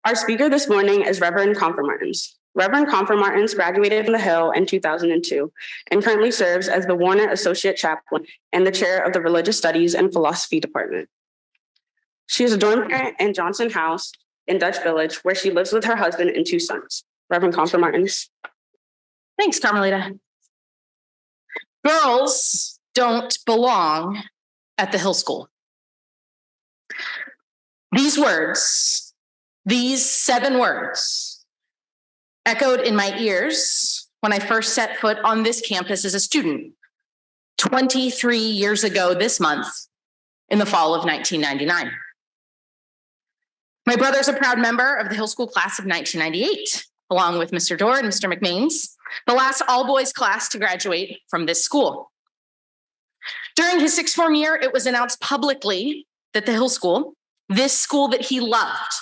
Our speaker this morning is Reverend Confer Martens. Reverend Confer Martens graduated from the Hill in 2002 and currently serves as the Warner Associate Chaplain and the chair of the Religious Studies and Philosophy Department. She is a dorm parent in Johnson House in Dutch Village, where she lives with her husband and 2 sons. Reverend Confer Martens. Thanks, Carmelita. Girls don't belong at the Hill School. These words, these 7 words, echoed in my ears when I first set foot on this campus as a student 23 years ago this month in the fall of 1999. My brother's a proud member of the Hill School class of 1998, along with Mr. Dorr and Mr. McMains, the last all-boys class to graduate from this school. During his 6th form year, it was announced publicly that the Hill School, this school that he loved,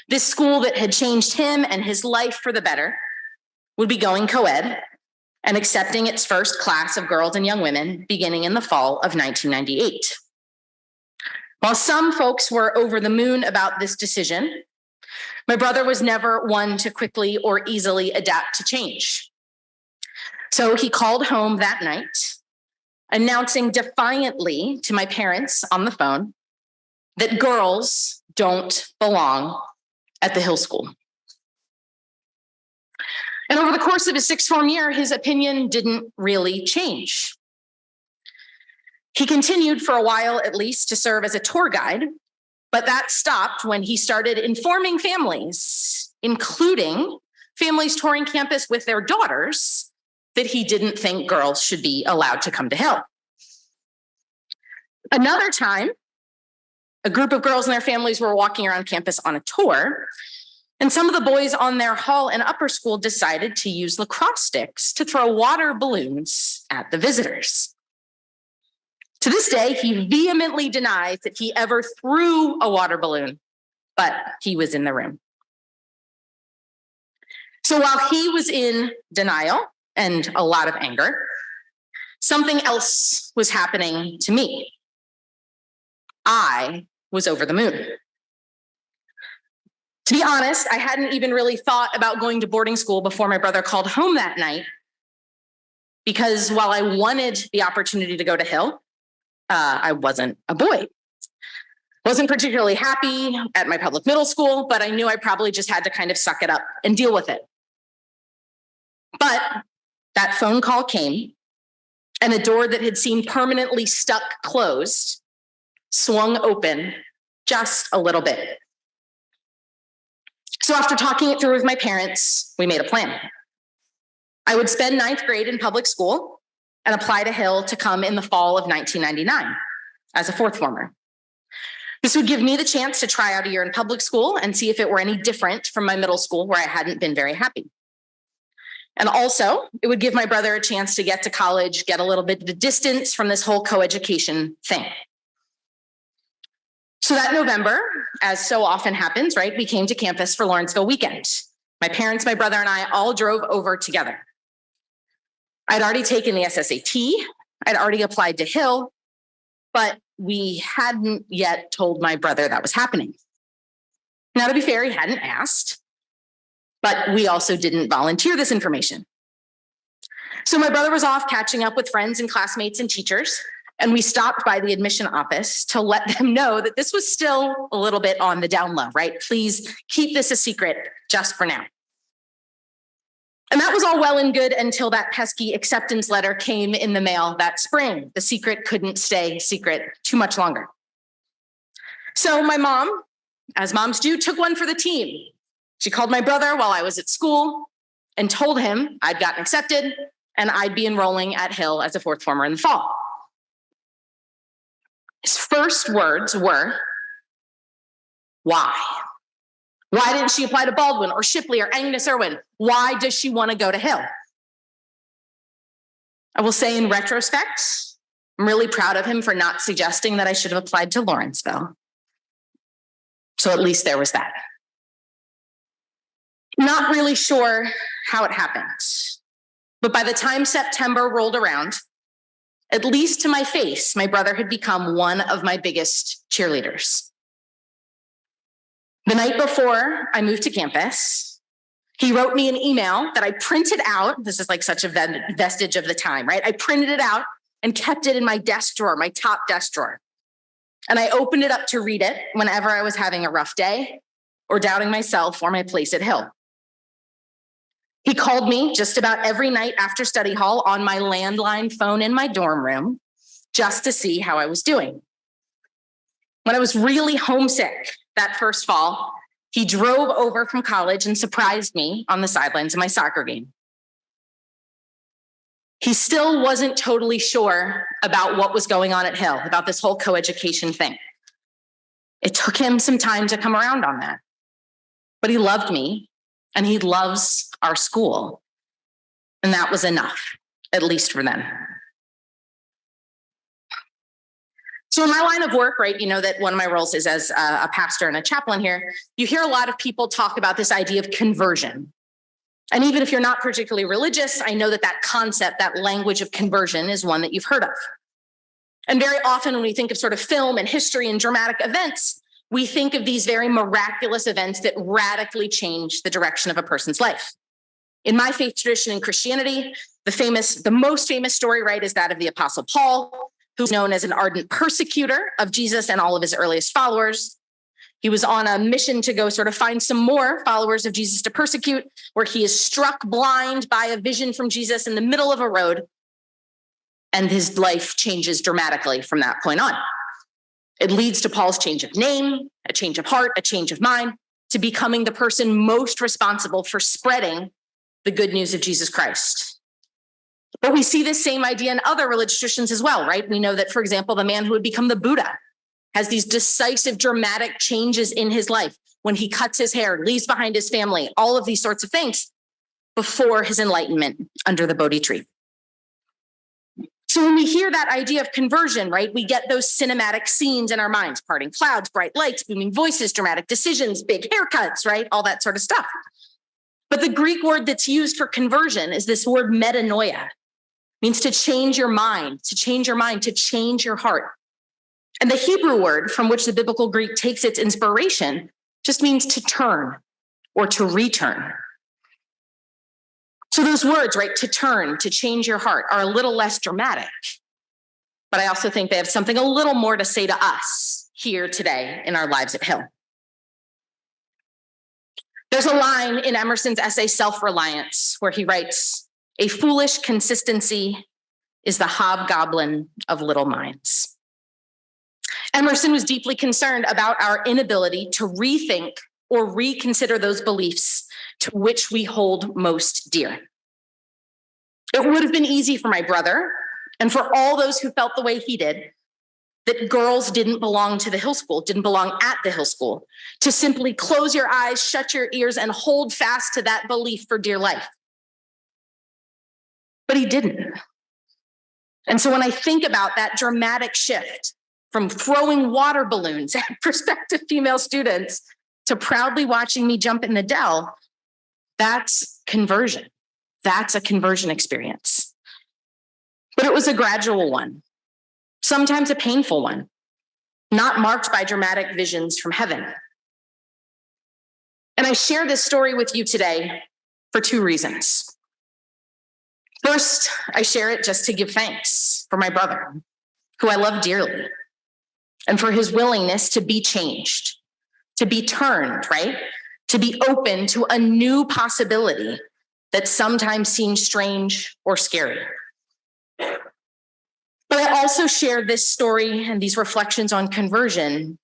this school that had changed him and his life for the better, would be going co-ed and accepting its first class of girls and young women beginning in the fall of 1998. While some folks were over the moon about this decision, my brother was never one to quickly or easily adapt to change. So he called home that night, announcing defiantly to my parents on the phone that girls don't belong at the Hill School. And over the course of his 6th form year, his opinion didn't really change. He continued for a while, at least, to serve as a tour guide, but that stopped when he started informing families, including families touring campus with their daughters, that he didn't think girls should be allowed to come to Hill. Another time, a group of girls and their families were walking around campus on a tour, and some of the boys on their hall and upper school decided to use lacrosse sticks to throw water balloons at the visitors. To this day, he vehemently denies that he ever threw a water balloon, but he was in the room. So while he was in denial and a lot of anger, something else was happening to me. I was over the moon. To be honest, I hadn't even really thought about going to boarding school before my brother called home that night, because while I wanted the opportunity to go to Hill, I wasn't a boy. Wasn't particularly happy at my public middle school, but I knew I probably just had to kind of suck it up and deal with it. But that phone call came, and a door that had seemed permanently stuck closed swung open just a little bit. So after talking it through with my parents, we made a plan. I would spend 9th grade in public school and apply to Hill to come in the fall of 1999 as a 4th former. This would give me the chance to try out a year in public school and see if it were any different from my middle school, where I hadn't been very happy. And also, it would give my brother a chance to get to college, get a little bit of the distance from this whole coeducation thing. So that November, as so often happens, right, we came to campus for Lawrenceville weekend. My parents, my brother, and I all drove over together. I'd already taken the SSAT, I'd already applied to Hill, but we hadn't yet told my brother that was happening. Now, to be fair, he hadn't asked, but we also didn't volunteer this information. So my brother was off catching up with friends and classmates and teachers, and we stopped by the admission office to let them know that this was still a little bit on the down low, right? Please keep this a secret just for now. And that was all well and good until that pesky acceptance letter came in the mail that spring. The secret couldn't stay secret too much longer. So my mom, as moms do, took one for the team. She called my brother while I was at school and told him I'd gotten accepted and I'd be enrolling at Hill as a 4th former in the fall. His first words were, "Why? Why didn't she apply to Baldwin or Shipley or Agnes Irwin? Why does she want to go to Hill?" I will say in retrospect, I'm really proud of him for not suggesting that I should have applied to Lawrenceville. So at least there was that. Not really sure how it happened, but by the time September rolled around, at least to my face, my brother had become one of my biggest cheerleaders. The night before I moved to campus, he wrote me an email that I printed out. This is like such a vestige of the time, right? I printed it out and kept it in my desk drawer, my top desk drawer. And I opened it up to read it whenever I was having a rough day or doubting myself or my place at Hill. He called me just about every night after study hall on my landline phone in my dorm room just to see how I was doing. When I was really homesick that first fall, he drove over from college and surprised me on the sidelines of my soccer game. He still wasn't totally sure about what was going on at Hill, about this whole coeducation thing. It took him some time to come around on that. But he loved me, and he loves our school. And that was enough, at least for them. So in my line of work, right, you know that one of my roles is as a pastor and a chaplain here. You hear a lot of people talk about this idea of conversion. And even if you're not particularly religious, I know that that concept, that language of conversion is one that you've heard of. And very often when we think of sort of film and history and dramatic events, we think of these very miraculous events that radically change the direction of a person's life. In my faith tradition in Christianity, the most famous story, right, is that of the Apostle Paul, who's known as an ardent persecutor of Jesus and all of his earliest followers. He was on a mission to go sort of find some more followers of Jesus to persecute, where he is struck blind by a vision from Jesus in the middle of a road, and his life changes dramatically from that point on. It leads to Paul's change of name, a change of heart, a change of mind, to becoming the person most responsible for spreading the good news of Jesus Christ. But we see this same idea in other religious traditions as well, right? We know that, for example, the man who would become the Buddha has these decisive, dramatic changes in his life when he cuts his hair, leaves behind his family, all of these sorts of things before his enlightenment under the Bodhi tree. So when we hear that idea of conversion, right, we get those cinematic scenes in our minds, parting clouds, bright lights, booming voices, dramatic decisions, big haircuts, right, all that sort of stuff. But the Greek word that's used for conversion is this word metanoia. It means to change your mind, to change your mind, to change your heart. And the Hebrew word from which the biblical Greek takes its inspiration just means to turn or to return. So those words, right, to turn, to change your heart, are a little less dramatic. But I also think they have something a little more to say to us here today in our lives at Hill. There's a line in Emerson's essay, Self-Reliance, where he writes, "A foolish consistency is the hobgoblin of little minds." Emerson was deeply concerned about our inability to rethink or reconsider those beliefs to which we hold most dear. It would have been easy for my brother and for all those who felt the way he did, that girls didn't belong to the Hill School, didn't belong at the Hill School, to simply close your eyes, shut your ears, and hold fast to that belief for dear life. But he didn't. And so when I think about that dramatic shift from throwing water balloons at prospective female students to proudly watching me jump in the Dell, that's conversion. That's a conversion experience. But it was a gradual one, sometimes a painful one, not marked by dramatic visions from heaven. And I share this story with you today for two reasons. First, I share it just to give thanks for my brother, who I love dearly, and for his willingness to be changed, to be turned, right? To be open to a new possibility that sometimes seems strange or scary. But I also share this story and these reflections on conversion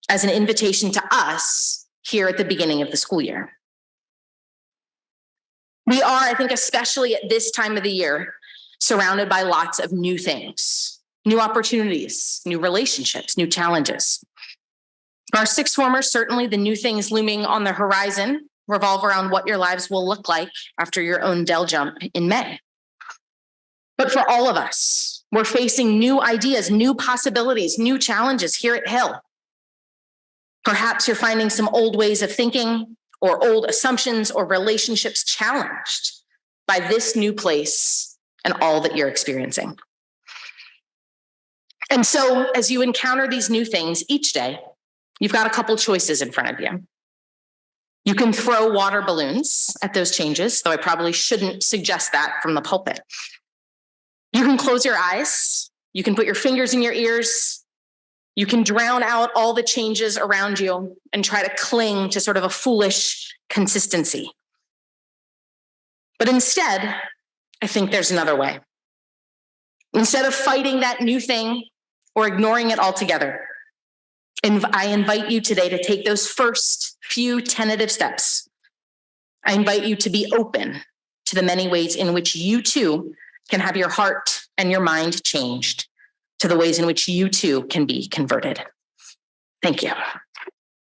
as an invitation to us here at the beginning of the school year. We are, I think, especially at this time of the year, surrounded by lots of new things, new opportunities, new relationships, new challenges. For our sixth formers, certainly the new things looming on the horizon revolve around what your lives will look like after your own Dell jump in May. But for all of us, we're facing new ideas, new possibilities, new challenges here at Hill. Perhaps you're finding some old ways of thinking or old assumptions or relationships challenged by this new place and all that you're experiencing. And so as you encounter these new things each day, you've got a couple choices in front of you. You can throw water balloons at those changes, though I probably shouldn't suggest that from the pulpit. You can close your eyes. You can put your fingers in your ears. You can drown out all the changes around you and try to cling to sort of a foolish consistency. But instead, I think there's another way. Instead of fighting that new thing or ignoring it altogether, I invite you today to take those first few tentative steps. I invite you to be open to the many ways in which you too can have your heart and your mind changed, to the ways in which you too can be converted. Thank you.